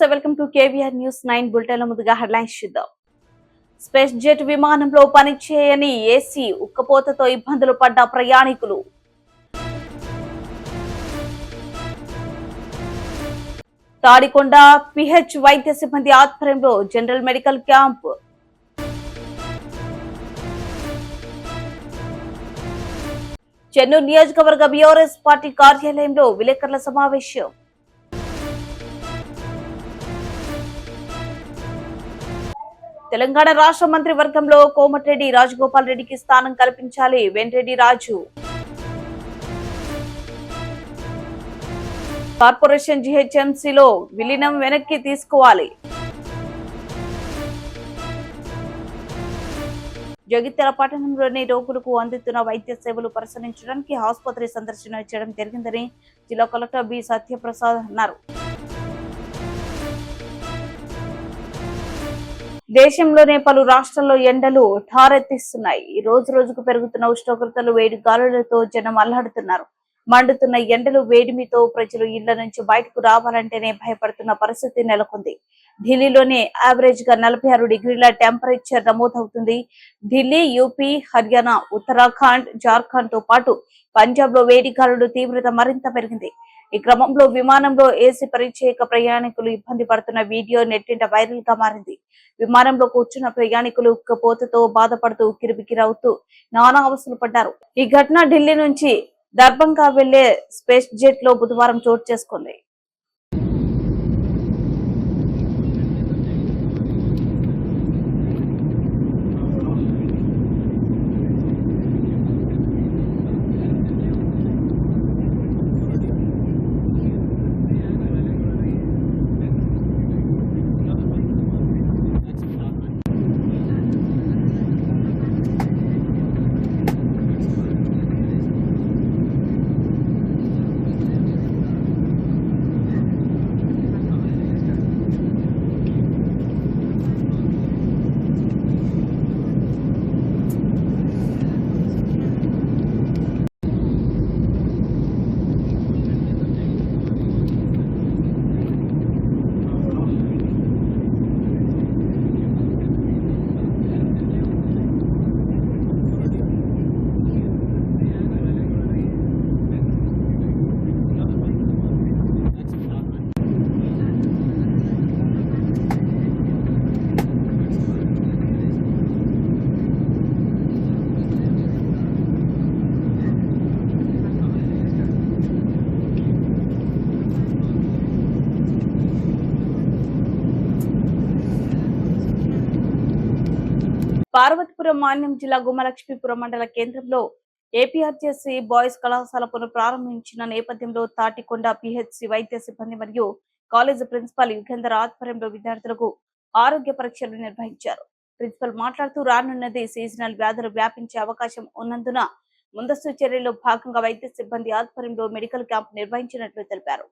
నమస్తే welcome to KVR news 9 bulletin లో ముందుగా హెడ్లైన్స్ చూద్దాం. స్పేస్ జెట్ విమానంలో పనిచేయని ఏసీ ఉక్కపోతతో ఇబ్బందులు పడ్డ ప్రయాణికులు. తాడికొండ పిహెచ్ వైద్య సిబ్బంది ఆధ్వర్యంలో జనరల్ మెడికల్ క్యాంప్. చెన్నూరు నియోజకవర్గ బీఆర్ఎస్ పార్టీ కార్యాలయంలో విలేకరుల సమావేశం. తెలంగాణ రాష్ట్ర మంత్రివర్గంలో కోమటిరెడ్డి రాజగోపాల్ రెడ్డికి స్థానం కల్పించాలి వెంరెడ్డి రాజు. కార్పొరేషన్ జీహెచ్ఎంసీలో విలీనం వెనక్కి తీసుకోవాలి. జగిత్యాల పట్టణంలోని రోగులకు అందుతున్న వైద్య సేవలు పరిశీలించడానికి ఆసుపత్రి సందర్శన చేయడం జరిగిందని జిల్లా కలెక్టర్ బి సత్యప్రసాద్ అన్నారు. దేశంలోనే పలు రాష్ట్రాల్లో ఎండలు ఠారెత్తిస్తున్నాయి. రోజు రోజుకు పెరుగుతున్న ఉష్ణోగ్రతలు వేడి గాలులతో జనం అల్లాడుతున్నారు. మండుతున్న ఎండలు వేడిమితో ప్రజలు ఇళ్ల నుంచి బయటకు రావాలంటేనే భయపడుతున్న పరిస్థితి నెలకొంది. ఢిల్లీలోనే యావరేజ్ గా 46 డిగ్రీల టెంపరేచర్ నమోదవుతుంది. ఢిల్లీ, యూపీ, హర్యానా, ఉత్తరాఖండ్, జార్ఖండ్ తో పాటు పంజాబ్ లో వేడి గాలుల తీవ్రత మరింత పెరిగింది. ఈ క్రమంలో విమానంలో ఏసీ పరిచయక ప్రయాణికులు ఇబ్బంది పడుతున్న వీడియో నెట్టింట వైరల్ గా మారింది. విమానంలో కూర్చున్న ప్రయాణికులు ఉక్కపోతతో బాధపడుతూ కిరిబికిరవుతూ నానా అవస్థలు పడ్డారు. ఈ ఘటన ఢిల్లీ నుంచి దర్భంగా వెళ్లే స్పేస్ జెట్ లో బుధవారం చోటు చేసుకుంది. పార్వతీపురం మాన్యం జిల్లా గుమ్మలక్ష్మీపురం మండల కేంద్రంలో ఏపీఆర్జేసీ బాయ్స్ కళాశాల పునఃప్రారంభించిన నేపథ్యంలో తాటికొండ పిహెచ్సి వైద్య సిబ్బంది మరియు కాలేజీ ప్రిన్సిపాల్ యుగేందర్ ఆధ్వర్యంలో విద్యార్థులకు ఆరోగ్య పరీక్షలు నిర్వహించారు. ప్రిన్సిపల్ మాట్లాడుతూ రానున్నది సీజనల్ వ్యాధులు వ్యాపించే అవకాశం ఉన్నందున ముందస్తు చర్యల్లో భాగంగా వైద్య సిబ్బంది ఆధ్వర్యంలో మెడికల్ క్యాంప్ నిర్వహించినట్లు తెలిపారు.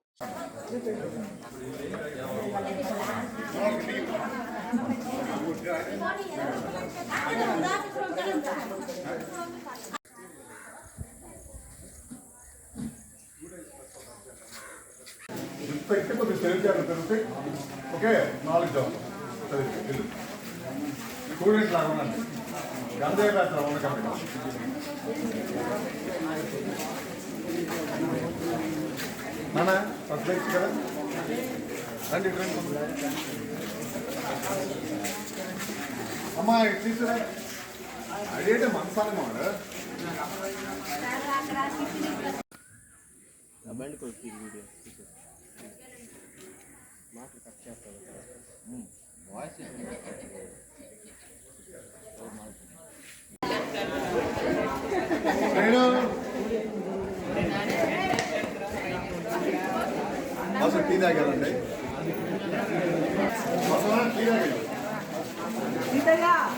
ఓకే నాలెడ్జ్ స్టూడెంట్స్ లాగా ఉండండి. గంజాయి రాత్రి ఉండకండి. నానా ఫస్ట్ బెచ్ కదా రండి రండి అమ్మా తీసుకురా అడిగేటే మనసాలి మాట అసలు టీ తాగాలండి. టీ తాగాలి.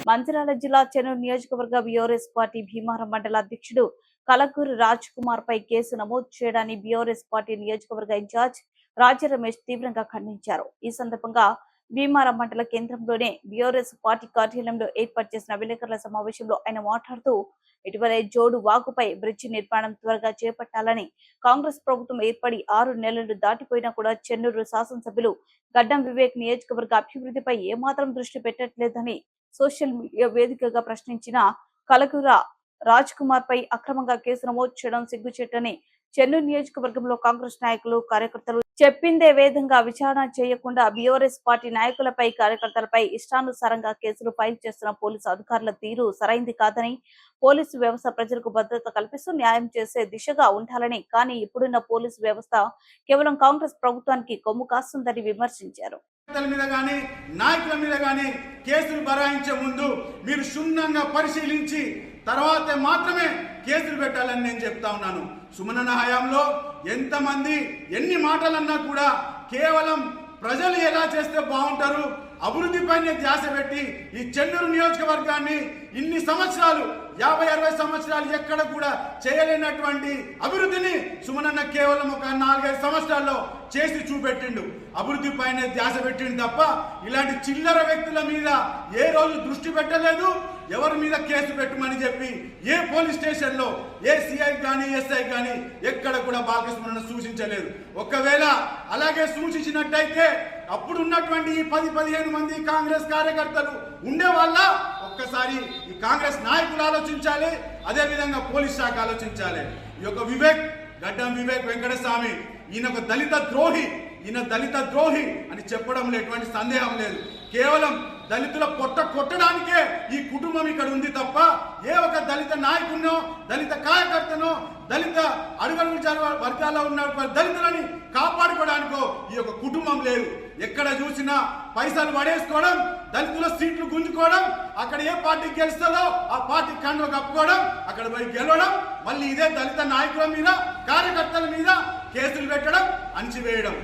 మంచిర్యాల జిల్లా చెన్నూరు నియోజకవర్గ బీఆర్ఎస్ పార్టీ భీమారం మండల అధ్యక్షుడు కలకూరి రాజ్ కుమార్ పై కేసు నమోదు చేయడాన్ని బీఆర్ఎస్ పార్టీ నియోజకవర్గ ఇన్ఛార్జ్ రాజా రమేష్ తీవ్రంగా ఖండించారు. ఈ సందర్భంగా భీమారం మండల కేంద్రంలోనే బీఆర్ఎస్ పార్టీ కార్యాలయంలో ఏర్పాటు చేసిన విలేకరుల సమావేశంలో ఆయన మాట్లాడుతూ ఇటీవలే జోడు వాగుపై బ్రిడ్జి నిర్మాణం త్వరగా చేపట్టాలని, కాంగ్రెస్ ప్రభుత్వం ఏర్పడి 6 నెలలు దాటిపోయినా కూడా చెన్నూరు శాసనసభ్యులు గడ్డం వివేక్ నియోజకవర్గ అభివృద్ధిపై ఏమాత్రం దృష్టి పెట్టట్లేదని సోషల్ మీడియా వేదికగా ప్రశ్నించిన కలకూర రాజ్ కుమార్ పై అక్రమంగా కేసు నమోదు చేయడం సిగ్గుచేటని, చెన్నూరు నియోజకవర్గంలో కాంగ్రెస్ నాయకులు కార్యకర్తలు చెప్పిందే విధంగా విచారణ చేయకుండా బీఆర్ఎస్ పార్టీ నాయకులపై కార్యకర్తలపై ఇష్టానుసారంగా కేసులు ఫైల్ చేస్తున్న పోలీసు అధికారుల తీరు సరైంది కాదని, పోలీసు వ్యవస్థ ప్రజలకు భద్రత కల్పిస్తూ న్యాయం చేసే దిశగా ఉండాలని, కానీ ఇప్పుడున్న పోలీసు వ్యవస్థ కేవలం కాంగ్రెస్ ప్రభుత్వానికి కొమ్ము కాస్తుందని విమర్శించారు. మీద గాని నాయకుల మీద గాని కేసులు బరాయించే ముందు మీరు క్షుణ్ణంగా పరిశీలించి తర్వాతే మాత్రమే కేసులు పెట్టాలని నేను చెప్తా ఉన్నాను. సుమనన్న హయాంలో ఎంతమంది ఎన్ని మాటలన్నా కూడా కేవలం ప్రజలు ఎలా చేస్తే బాగుంటారు, అభివృద్ధిపైనే ధ్యాస పెట్టి ఈ చెన్నూరు నియోజకవర్గాన్ని ఇన్ని సంవత్సరాలు 50-60 సంవత్సరాలు ఎక్కడ కూడా చేయలేనటువంటి అభివృద్ధిని సుమనన్న కేవలం ఒక 4-5 సంవత్సరాల్లో చేసి చూపెట్టిండు. అభివృద్ధి పైన ధ్యాస పెట్టిండు తప్ప ఇలాంటి చిల్లర వ్యక్తుల మీద ఏ రోజు దృష్టి పెట్టలేదు. ఎవరి మీద కేసు పెట్టమని చెప్పి ఏ పోలీస్ స్టేషన్లో ఏ సిఐ కానీ ఎస్ఐ కానీ ఎక్కడ కూడా బాలకృష్ణ సూచించలేదు. ఒకవేళ అలాగే సూచించినట్టయితే అప్పుడు ఉన్నటువంటి ఈ 10-15 మంది కాంగ్రెస్ కార్యకర్తలు ఉండే వాళ్ళ ఒక్కసారి ఈ కాంగ్రెస్ నాయకులు ఆలోచించాలి, అదేవిధంగా పోలీస్ శాఖ ఆలోచించాలి. ఈ యొక్క గడ్డం వివేక్ వెంకటస్వామి ఈయన ఒక దళిత ద్రోహి అని చెప్పడంలో ఎటువంటి సందేహం లేదు. కేవలం దళితుల పొట్ట కొట్టడానికే ఈ కుటుంబం ఇక్కడ ఉంది తప్ప ఏ ఒక దళిత నాయకుడినో, దళిత కార్యకర్తనో, దళిత అడుగడుగు వర్గాల్లో ఉన్న దళితులని కాపాడుకోవడానికో ఈ యొక్క కుటుంబం లేదు. ఎక్కడ చూసినా పైసలు పడేసుకోవడం, దళితుల సీట్లు గుంజుకోవడం, అక్కడ ఏ పార్టీ గెలుస్తుందో ఆ పార్టీ కండువ కప్పుకోవడం, అక్కడ పోయి గెలవడం, మళ్ళీ ఇదే దళిత నాయకుల మీద కార్యకర్తల మీద కేసులు పెట్టడం, అణచివేయడం.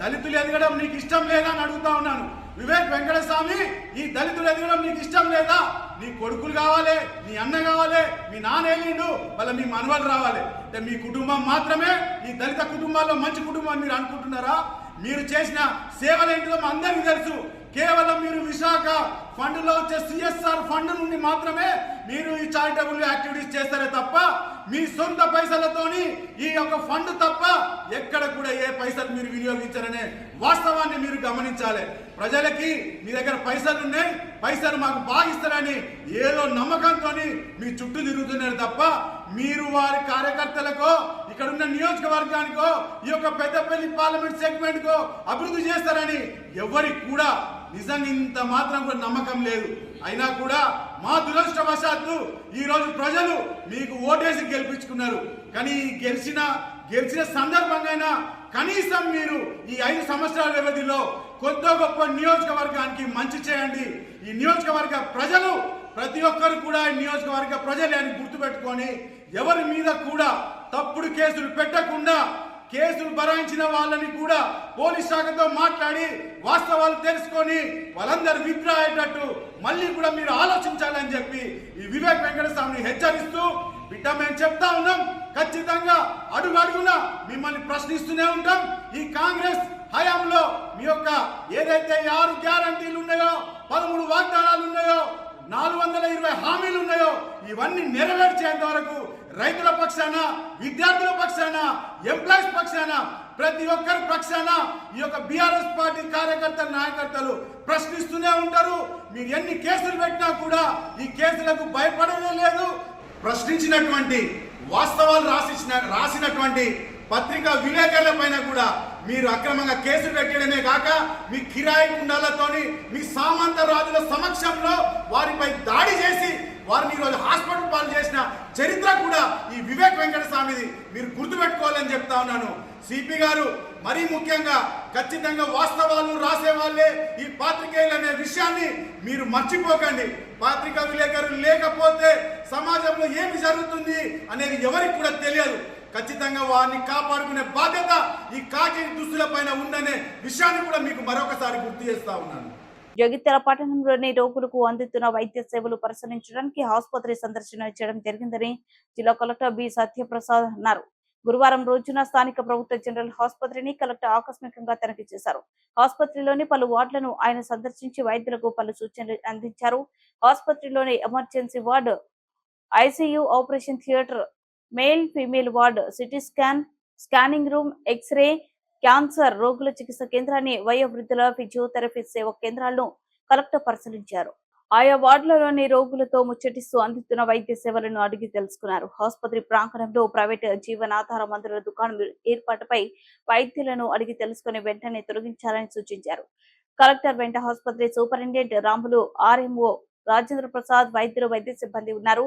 దళితులు ఎదగడం నీకు ఇష్టం లేదా అని అడుగుతా ఉన్నాను. వివేక్ వెంకటస్వామి, ఈ దళితులు ఎదగడం నీకు ఇష్టం లేదా? నీ కొడుకులు కావాలి, నీ అన్న కావాలి, మీ నాన్న వెళ్ళిండు, మళ్ళీ మీ మనవలు రావాలి. అంటే మీ కుటుంబం మాత్రమే ఈ దళిత కుటుంబాల్లో మంచి కుటుంబం మీరు అనుకుంటున్నారా? మీరు చేసిన సేవలేంటిదో అందరికీ తెలుసు. కేవలం మీరు విశాఖ ఫండ్లో వచ్చే సిఎస్ఆర్ ఫండ్ నుండి మాత్రమే మీరు ఈ చారిటబుల్ యాక్టివిటీస్ చేస్తారే తప్ప మీ సొంత పైసలతోని ఈ యొక్క ఫండ్ తప్ప ఎక్కడ కూడా ఏ పైసలు మీరు వినియోగించారనే వాస్తవాన్ని మీరు గమనించాలి. ప్రజలకి మీ దగ్గర పైసలు ఉన్నాయి, పైసలు మాకు బాగిస్తారని ఏదో నమ్మకంతో మీ చుట్టూ తిరుగుతున్నారు తప్ప మీరు వారి కార్యకర్తలకో, ఇక్కడ ఉన్న నియోజకవర్గానికో, ఈ యొక్క పెద్దపల్లి పార్లమెంట్ సెగ్మెంట్ కో అభివృద్ధి చేస్తారని ఎవరికి కూడా నిజంగా ఇంత మాత్రం కూడా నమ్మకం లేదు. అయినా కూడా మా దురదృష్టవశాత్తు ఈ రోజు ప్రజలు మీకు ఓటేసి గెలిపించుకున్నారు. కానీ గెలిచిన సందర్భంగా కనీసం మీరు ఈ 5 సంవత్సరాల వ్యవధిలో కొద్ది గొప్ప నియోజకవర్గానికి మంచి చేయండి. ఈ నియోజకవర్గ ప్రజలు ప్రతి ఒక్కరు కూడా ఈ నియోజకవర్గ ప్రజలే అని గుర్తుపెట్టుకొని ఎవరి మీద కూడా తప్పుడు కేసులు పెట్టకుండా కేసులు బరాయించిన వాళ్ళని కూడా పోలీస్ శాఖతో మాట్లాడి వాస్తవాలు తెలుసుకొని వాళ్ళందరూ విత్డ్రా అయ్యేటట్టు మళ్ళీ కూడా మీరు ఆలోచించాలని చెప్పి ఈ వివేక్ వెంకటస్వామిని హెచ్చరిస్తూ బిడ్డ మేము చెప్తా ఉన్నాం. ఖచ్చితంగా అడుగడుగున మిమ్మల్ని ప్రశ్నిస్తూనే ఉంటాం. ఈ కాంగ్రెస్ హయాంలో మీ యొక్క ఏదైతే 6 గ్యారంటీలు ఉన్నాయో, 13 వాగ్దానాలు ఉన్నాయో, 420 హామీలు ఉన్నాయో ఇవన్నీ నెరవేర్చేంత వరకు రైతుల పక్షాన, విద్యార్థుల పక్షాన, ఎంప్లాయీస్ పక్షాన, ప్రతి ఒక్కరి పక్షాన ఈ యొక్క బీఆర్ఎస్ పార్టీ కార్యకర్తలు, నాయకర్తలు ప్రశ్నిస్తూనే ఉంటారు. మీరు ఎన్ని కేసులు పెట్టినా కూడా ఈ కేసులకు భయపడనే లేదు. ప్రశ్నించినటువంటి వాస్తవాలు రాసినటువంటి పత్రికా విలేకరుల పైన కూడా మీరు అక్రమంగా కేసులు పెట్టడమే కాక మీ కిరాయి గుండాలతోని, మీ సామంత రాజుల సమక్షంలో వారిపై దాడి చేసి వారిని ఈరోజు హాస్పిటల్ పాలు చేసిన చరిత్ర కూడా ఈ వివేక్ వెంకటస్వామిది. మీరు గుర్తుపెట్టుకోవాలని చెప్తా ఉన్నాను. సిపి గారు మరీ ముఖ్యంగా ఖచ్చితంగా వాస్తవాలు రాసే వాళ్ళే ఈ పాత్రికేయులు అనే విషయాన్ని మీరు మర్చిపోకండి. పాత్రికా విలేకరులు లేకపోతే సమాజంలో ఏమి జరుగుతుంది అనేది ఎవరికి కూడా తెలియదు. ఖచ్చితంగా వారిని కాపాడుకునే బాధ్యత ఈ కాకి దుస్తుల పైన ఉందనే విషయాన్ని కూడా మీకు మరొకసారి గుర్తు చేస్తా ఉన్నాను. జగిత్యాల పట్టణంలోని రోగులకు అందుతున్న వైద్య సేవలు పరిశీలించడానికి ఆసుపత్రి సందర్శన చేయడం జరిగిందని జిల్లా కలెక్టర్ బి సత్యప్రసాద్ అన్నారు. గురువారం రోజున స్థానిక ప్రభుత్వ జనరల్ ఆసుపత్రిని కలెక్టర్ ఆకస్మికంగా తనిఖీ చేశారు. ఆసుపత్రిలోని పలు వార్డులను ఆయన సందర్శించి వైద్యులకు పలు సూచనలు అందించారు. ఆసుపత్రిలోని emergency ward, ICU, operation theatre, male female ward, CT scanning room, x-ray, cancer రోగుల చికిత్స కేంద్రాన్ని, వయోవృద్ధుల ఫిజియోథెరపీ సేవా కేంద్రాలను కలెక్టర్ పరిశీలించారు. ఆయా వార్డులలోని రోగులతో ముచ్చటిస్తూ అందుతున్న వైద్య సేవలను అడిగి తెలుసుకున్నారు. ఆసుపత్రి ప్రాంగణంలో ప్రైవేట్ జీవనాధార మందుల దుకాణం ఏర్పాటుపై వైద్యులను అడిగి తెలుసుకుని వెంటనే తొలగించాలని సూచించారు. కలెక్టర్ వెంట ఆసుపత్రి సూపరింటెండెంట్ రాములు, ఆర్ఎంఓ రాజేంద్ర ప్రసాద్, వైద్యులు, వైద్య సిబ్బంది ఉన్నారు.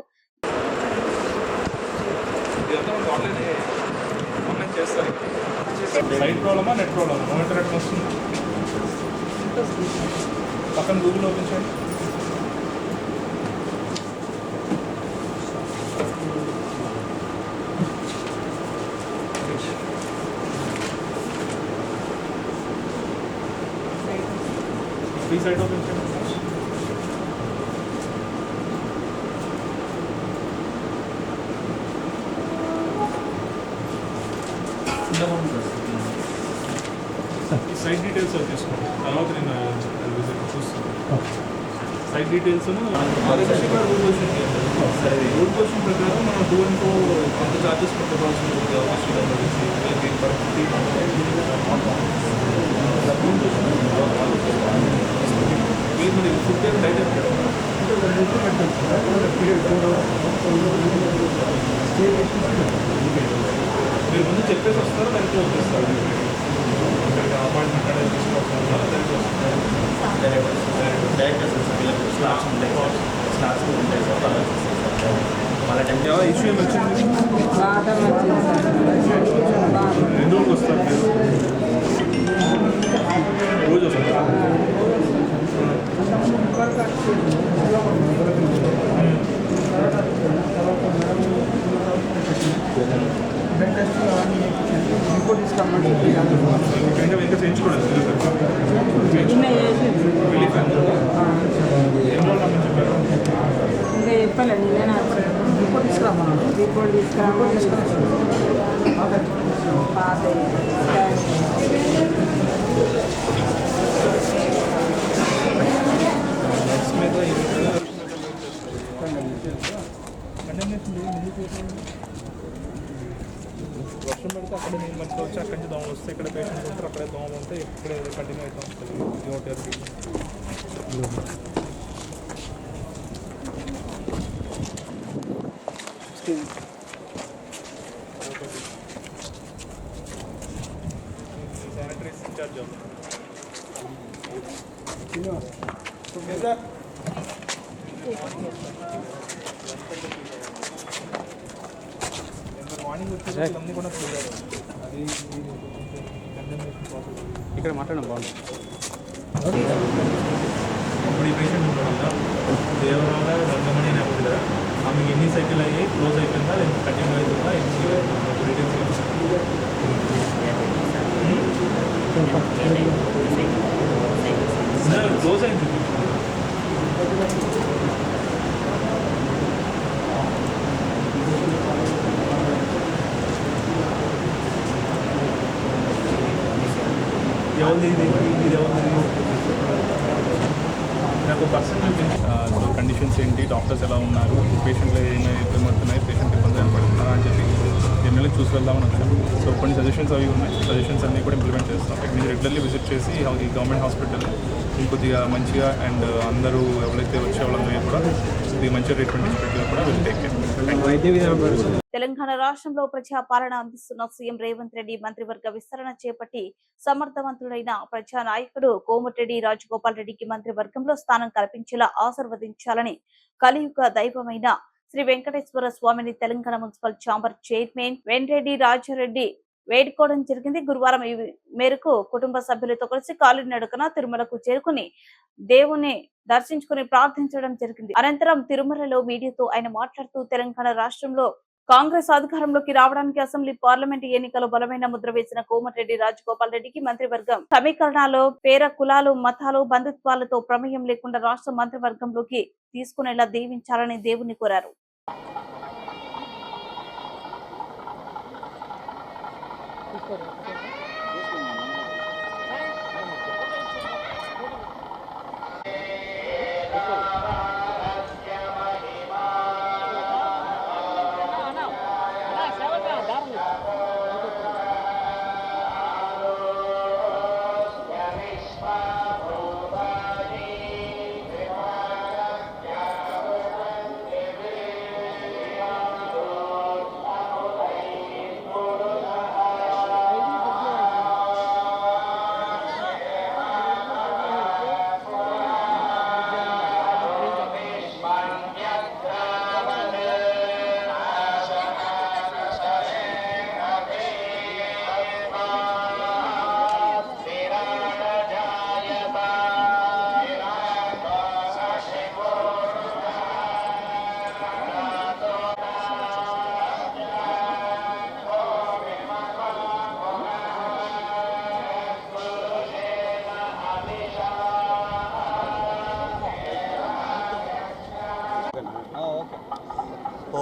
పక్కన గూగుల్ ఓపెన్ చేయండి. ఫ్రీ సైట్ ఓపెన్ చేయండి. ఈ సైట్ డీటెయిల్స్ తీసుకోండి. తర్వాత నేను చూస్తాను. సైట్ డీటెయిల్స్ రూల్ క్వశ్చన్ ప్రకారం మనం టూర్తో ఎంత ఛార్జెస్ కట్టుకోవాల్సి ఉంటుంది. మీరు ఫుడ్ డైరెక్ట్ మీరు ముందు చెప్పేసి వస్తారో దానికి వచ్చేస్తారు. అపాయింట్మెంట్ అనేది తీసుకోవాలి. ఇష్యూ ఏమి వచ్చింది? ఎన్ని రోజులు వస్తారు మీరు? రోజు వస్తారు. ఇంకా చేయించుకోలేదు. చెప్పలేదు నేను రిపోర్ట్ తీసుకురామన్నాను. రిపోర్ట్ వర్షం పడితే అక్కడ నేను మంచిగా వచ్చి అక్కడి నుంచి దోమలు వస్తే ఇక్కడ పేషెంట్స్ ఉంటారు. అక్కడే దోమలు ఉంటే ఇక్కడే కంటిన్యూ అవుతూ ఉంటుంది. శానిటరీస్ ఇన్ఛార్జ్ మార్నింగ్ వచ్చేసి అన్నీ కూడా చూడాలి. అది ఇక్కడ మాట్లాడడం బాగుంది. ఇప్పుడు ఈ పేషెంట్ ఉండడం వల్ల దేవరాల రంగమణి అని అవుతుంది కదా, ఆమెకి ఎన్ని సైకిల్ అయ్యాయి, క్లోజ్ అయిపోయిందా, లేదా కంటిన్యూ అవుతుందా, డీటెయిల్స్ క్లోజ్ అయింది. ఎవరిది ఇది ఎవరిది? నాకు పర్సనల్ కండిషన్స్ ఏంటి, డాక్టర్స్ ఎలా ఉన్నారు, పేషెంట్లు ఏమైనా ఇబ్బంది పడుతున్నాయి, పేషెంట్ ఇబ్బంది పడుతున్నారా అని చెప్పి జనరల్గా చూసి వెళ్దామని వచ్చాను. సో కొన్ని సజెషన్స్ అవి ఉన్నాయి. సజెషన్స్ అన్నీ కూడా ఇంప్లిమెంట్ చేస్తాం. మీరు రెగ్యులర్లీ విజిట్ చేసి ఈ గవర్నమెంట్ హాస్పిటల్ ఇంకొద్దిగా మంచిగా అండ్ అందరూ ఎవరైతే వచ్చే వాళ్ళందరూ కూడా ఇది మంచి ట్రీట్మెంట్ హాస్పిటల్ కూడా విల్ టేక్ కేర్. తెలంగాణ రాష్ట్రంలో ప్రజాపాలన అందిస్తున్న సీఎం రేవంత్ రెడ్డి మంత్రివర్గ విస్తరణ చేపట్టి సమర్థవంతుడైన ప్రజా నాయకుడు కోమటిరెడ్డి రాజగోపాల్ రెడ్డికి మంత్రివర్గంలో స్థానం కల్పించేలా ఆశీర్వదించాలని కలియుగ దైవమైన శ్రీ వెంకటేశ్వర స్వామిని Telangana municipal chamber chairman Venkatareddy Rajareddy వేడుకోవడం జరిగింది. గురువారం ఈ మేరకు కుటుంబ సభ్యులతో కలిసి కాలినడకన తిరుమలకు చేరుకుని దేవుని దర్శించుకుని ప్రార్థించడం జరిగింది. అనంతరం తిరుమలలో మీడియాతో ఆయన మాట్లాడుతూ తెలంగాణ రాష్ట్రంలో కాంగ్రెస్ అధికారంలోకి రావడానికి అసెంబ్లీ పార్లమెంట్ ఎన్నికలు బలమైన ముద్ర వేసిన కోమటిరెడ్డి రాజగోపాల్ రెడ్డికి మంత్రివర్గం సమీకరణాలు పేర కులాలు మతాలు బంధుత్వాలతో ప్రమేయం లేకుండా రాష్ట్ర మంత్రివర్గంలోకి తీసుకునేలా దీవించాలని దేవుని కోరారు.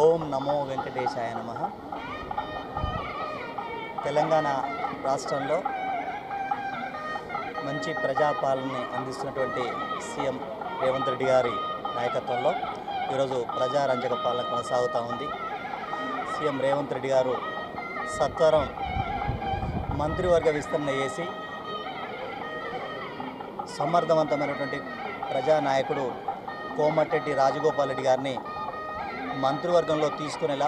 ఓం నమో వెంకటేశాయ నమః. తెలంగాణ రాష్ట్రంలో మంచి ప్రజాపాలనని అందిస్తున్నటువంటి సీఎం రేవంత్ రెడ్డి గారి నాయకత్వంలో ఈరోజు ప్రజారంజక పాలన కొనసాగుతూ ఉంది. సీఎం రేవంత్ రెడ్డి గారు సత్వరం మంత్రివర్గ విస్తరణ చేసి సమర్థవంతమైనటువంటి ప్రజానాయకుడు కోమటిరెడ్డి రాజగోపాల్ రెడ్డి గారిని మంత్రివర్గంలో తీసుకునేలా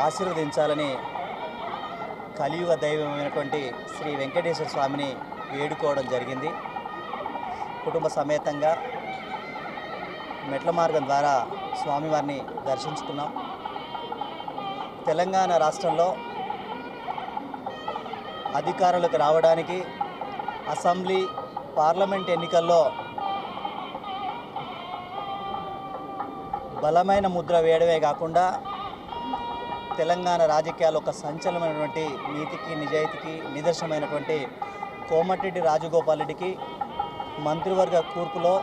ఆశీర్వదించాలని కలియుగ దైవమైనటువంటి శ్రీ వెంకటేశ్వర స్వామిని వేడుకోవడం జరిగింది. కుటుంబ సమేతంగా మెట్ల మార్గం ద్వారా స్వామివారిని దర్శించుకున్నాం. తెలంగాణ రాష్ట్రంలో అధికారులకు రావడానికి అసెంబ్లీ పార్లమెంట్ ఎన్నికల్లో బలమైన ముద్ర వేయడమే కాకుండా తెలంగాణ రాజకీయాలు ఒక సంచలనమైనటువంటి నీతికి నిజాయితీకి నిదర్శనమైనటువంటి కోమటిరెడ్డి రాజగోపాల్ రెడ్డికి మంత్రివర్గ కూర్పులో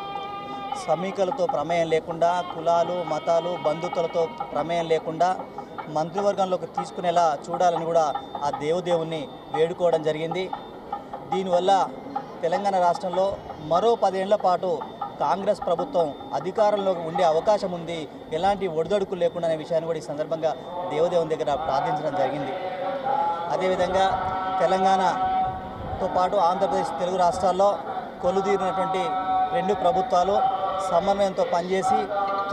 సమీకలతో ప్రమేయం లేకుండా, కులాలు మతాలు బంధుత్వాలతో ప్రమేయం లేకుండా మంత్రివర్గంలోకి తీసుకునేలా చూడాలని కూడా ఆ దేవుని వేడుకోవడం జరిగింది. దీనివల్ల తెలంగాణ రాష్ట్రంలో మరో 10 ఏళ్ల పాటు కాంగ్రెస్ ప్రభుత్వం అధికారంలోకి ఉండే అవకాశం ఉంది, ఎలాంటి ఒడిదొడుకులు లేకుండా అనే విషయాన్ని కూడా ఈ సందర్భంగా దేవుని దగ్గర ప్రార్థించడం జరిగింది. అదేవిధంగా తెలంగాణతో పాటు ఆంధ్రప్రదేశ్ తెలుగు రాష్ట్రాల్లో కొలుదీరినటువంటి 2 ప్రభుత్వాలు సమన్వయంతో పనిచేసి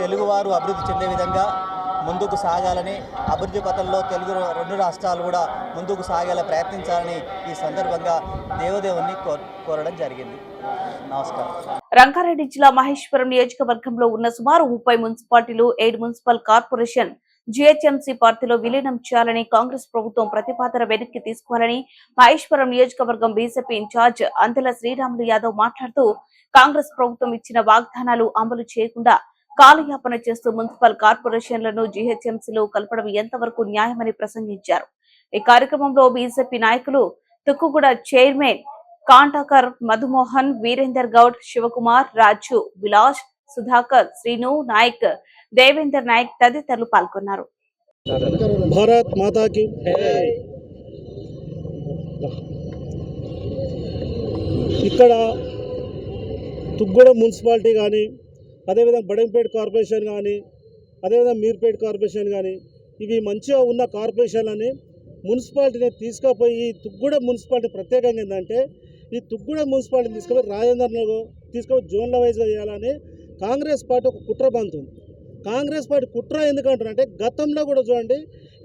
తెలుగువారు అభివృద్ధి చెందే విధంగా ముందుకు సాగాలని, అభివృద్ధి పథంలో తెలుగు 2 రాష్ట్రాలు కూడా ముందుకు సాగేలా ప్రయత్నించాలని ఈ సందర్భంగా దేవుని కోరడం జరిగింది. నమస్కారం. రంగారెడ్డి జిల్లా మహేశ్వరం నియోజకవర్గంలో ఉన్న సుమారు 30 మున్సిపాలిటీలు 7 మున్సిపల్ కార్పొరేషన్ జీహెచ్ఎంసీ పార్టీలో విలీనం చేయాలని కాంగ్రెస్ ప్రభుత్వం ప్రతిపాదన వెనక్కి తీసుకోవాలని మహేశ్వరం నియోజకవర్గం బీజేపీ ఇన్ఛార్జ్ అంతెల శ్రీరాములు యాదవ్ మాట్లాడుతూ కాంగ్రెస్ ప్రభుత్వం ఇచ్చిన వాగ్దానాలు అమలు చేయకుండా కాలయాపన చేస్తూ మున్సిపల్ కార్పొరేషన్లను జీహెచ్ఎంసీలో కలపడం ఎంతవరకు న్యాయమని ప్రసంగించారు. ఈ కార్యక్రమంలో బీజేపీ నాయకులు తుక్కుగూడ చైర్మన్ కాంటాకర్ మధుమోహన్, వీరేందర్ గౌడ్, శివకుమార్, రాజు, విలాస్, సుధాకర్, శ్రీను నాయక్, దేవేందర్ నాయక్ తదితరులు పాల్గొన్నారు. భారత్ మాతాకి ఇక్కడ తుగ్గూడ మున్సిపాలిటీ కానీ, అదేవిధంగా బడంపేట కార్పొరేషన్ కానీ, అదేవిధంగా మీర్పేట కార్పొరేషన్ కానీ, ఇవి మంచిగా ఉన్న కార్పొరేషన్లని మున్సిపాలిటీని తీసుకుపోయి తుగ్గూడ మున్సిపాలిటీ ప్రత్యేకంగా ఏంటంటే ఈ తుగ్గూడ మున్సిపాలిటీని తీసుకుపోయి రాజేంద్రనగర్ తీసుకుపోయి జోన్ల వైజ్గా చేయాలని కాంగ్రెస్ పార్టీ ఒక కుట్ర బంతుంది. కాంగ్రెస్ పార్టీ కుట్ర ఎందుకంటారంటే గతంలో కూడా చూడండి,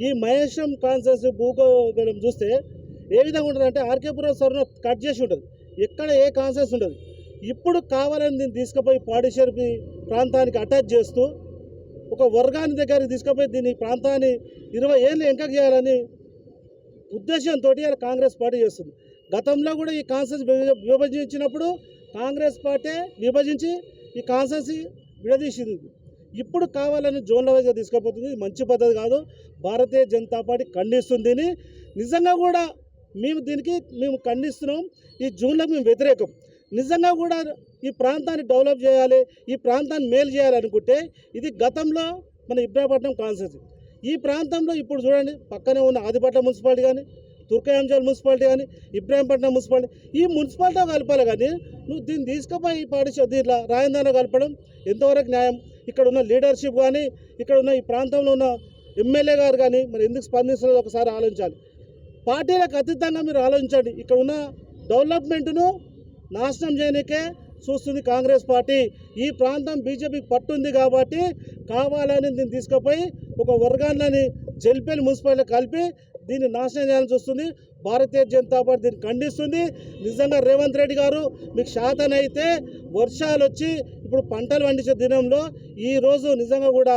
ఈ మహేశ్వరం కాన్స్టిట్యున్సీ భూగోళం చూస్తే ఏ విధంగా ఉంటుందంటే ఆర్కేపురం సర్వను కట్ చేసి ఉంటుంది, ఎక్కడ ఏ కాన్స్టిట్యున్సీ ఉంటుంది. ఇప్పుడు కావాలని దీన్ని తీసుకుపోయి పాడిషేరి ప్రాంతానికి అటాచ్ చేస్తూ ఒక వర్గాన్ని దగ్గరికి తీసుకుపోయి దీన్ని ప్రాంతాన్ని 20 ఏళ్ళు ఎంకక చేయాలని ఉద్దేశంతో కాంగ్రెస్ పార్టీ చేస్తుంది. గతంలో కూడా ఈ కాన్స్టిట్యున్సీ విభజించినప్పుడు కాంగ్రెస్ పార్టీ విభజించి ఈ కాన్స్టిట్యున్సీ విడదీసింది. ఇప్పుడు కావాలని జోన్ల వైజ్గా తీసుకుపోతుంది. ఇది మంచి పద్ధతి కాదు. భారతీయ జనతా పార్టీ ఖండిస్తుంది. దీన్ని నిజంగా కూడా మేము ఖండిస్తున్నాం. ఈ జోన్లకు మేము వ్యతిరేకం. నిజంగా కూడా ఈ ప్రాంతాన్ని డెవలప్ చేయాలి, ఈ ప్రాంతాన్ని మేలు చేయాలనుకుంటే ఇది గతంలో మన ఇబ్రాహీంపట్నం కాన్స్టిట్యున్సీ. ఈ ప్రాంతంలో ఇప్పుడు చూడండి పక్కనే ఉన్న ఆదిపట్నం మున్సిపాలిటీ కానీ, తుర్కయాంజల్ మున్సిపాలిటీ కానీ ఇబ్రాహీంపట్నం మున్సిపాలిటీ ఈ మున్సిపాలిటీ కలపాలి కానీ నువ్వు దీన్ని తీసుకుపోయి పాడిష దీంట్లో రాజధాని కలపడం ఎంతవరకు న్యాయం? ఇక్కడ ఉన్న లీడర్షిప్ కానీ ఇక్కడ ఉన్న ఈ ప్రాంతంలో ఉన్న ఎమ్మెల్యే గారు కానీ మరి ఎందుకు స్పందించలేదు ఒకసారి ఆలోచించాలి. పార్టీలకు అతీతంగా మీరు ఆలోచించండి. ఇక్కడ ఉన్న డెవలప్మెంట్ను నాశనం చేయడానికే చూస్తుంది కాంగ్రెస్ పార్టీ. ఈ ప్రాంతం బీజేపీకి పట్టుంది కాబట్టి కావాలని దీన్ని తీసుకుపోయి ఒక వర్గాన్ని జల్పేలి మున్సిపాలిటీ కలిపి దీన్ని నాశనం చేయాలని చూస్తుంది. భారతీయ జనతా పార్టీ దీన్ని ఖండిస్తుంది. నిజంగా రేవంత్ రెడ్డి గారు మీకు శాతనైతే వర్షాలు వచ్చి ఇప్పుడు పంటలు పండించే దినంలో ఈరోజు నిజంగా కూడా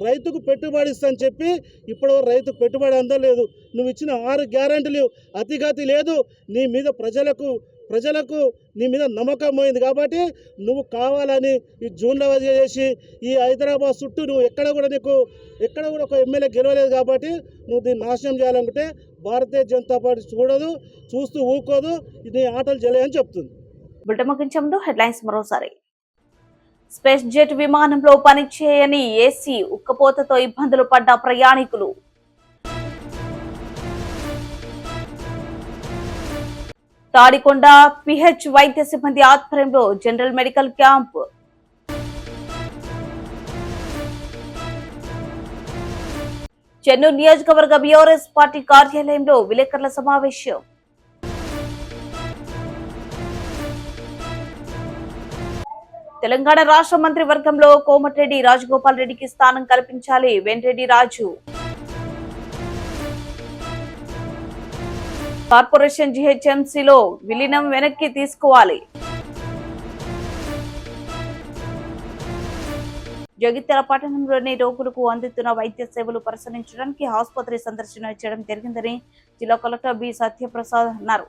రైతుకు పెట్టుబడి ఇస్తానని చెప్పి ఇప్పుడు రైతుకు పెట్టుబడి అందలేదు. నువ్వు ఇచ్చిన 6 గ్యారెంటీలు అతిగతి లేదు. నీ మీద ప్రజలకు నీ మీద నమ్మకం పోయింది కాబట్టి నువ్వు కావాలని ఈ జూన్లో చేసి ఈ హైదరాబాద్ చుట్టూ నువ్వు ఎక్కడ కూడా ఒక ఎమ్మెల్యే గెలవలేదు కాబట్టి నువ్వు దీన్ని నాశనం చేయాలనుకుంటే భారతీయ జనతా పార్టీ చూస్తూ ఊకోదు. ఇది ఆటలు చేయలేదని చెప్తుంది. బులెటిన్ ముగించే ముందు హెడ్లైన్స్ మరోసారి. స్పేస్ జెట్ విమానంలో పనిచేయని ఏసీ ఉక్కపోతతో ఇబ్బందులు పడ్డ ప్రయాణికులు. తాడికొండ పిహెచ్ వైద్య సిబ్బంది ఆధ్వర్యంలో జనరల్ మెడికల్ క్యాంప్. చెన్నూరు నియోజకవర్గ బీఆర్ఎస్ పార్టీ కార్యాలయంలో విలేకరుల సమావేశం. తెలంగాణ రాష్ట్ర మంత్రి వర్గంలో కోమటిరెడ్డి రాజగోపాల్ రెడ్డికి స్థానం కల్పించాలి వెంకటరెడ్డి రాజు. కార్పొరేషన్ జీహెచ్ఎంసీలో విలీనం వెనక్కి తీసుకోవాలి. జగిత్యాల పట్టణంలోని రోగులకు అందుతున్న వైద్య సేవలు పరిశీలించడానికి ఆసుపత్రి సందర్శన చేయడం జరిగిందని జిల్లా కలెక్టర్ బి సత్యప్రసాద్ అన్నారు.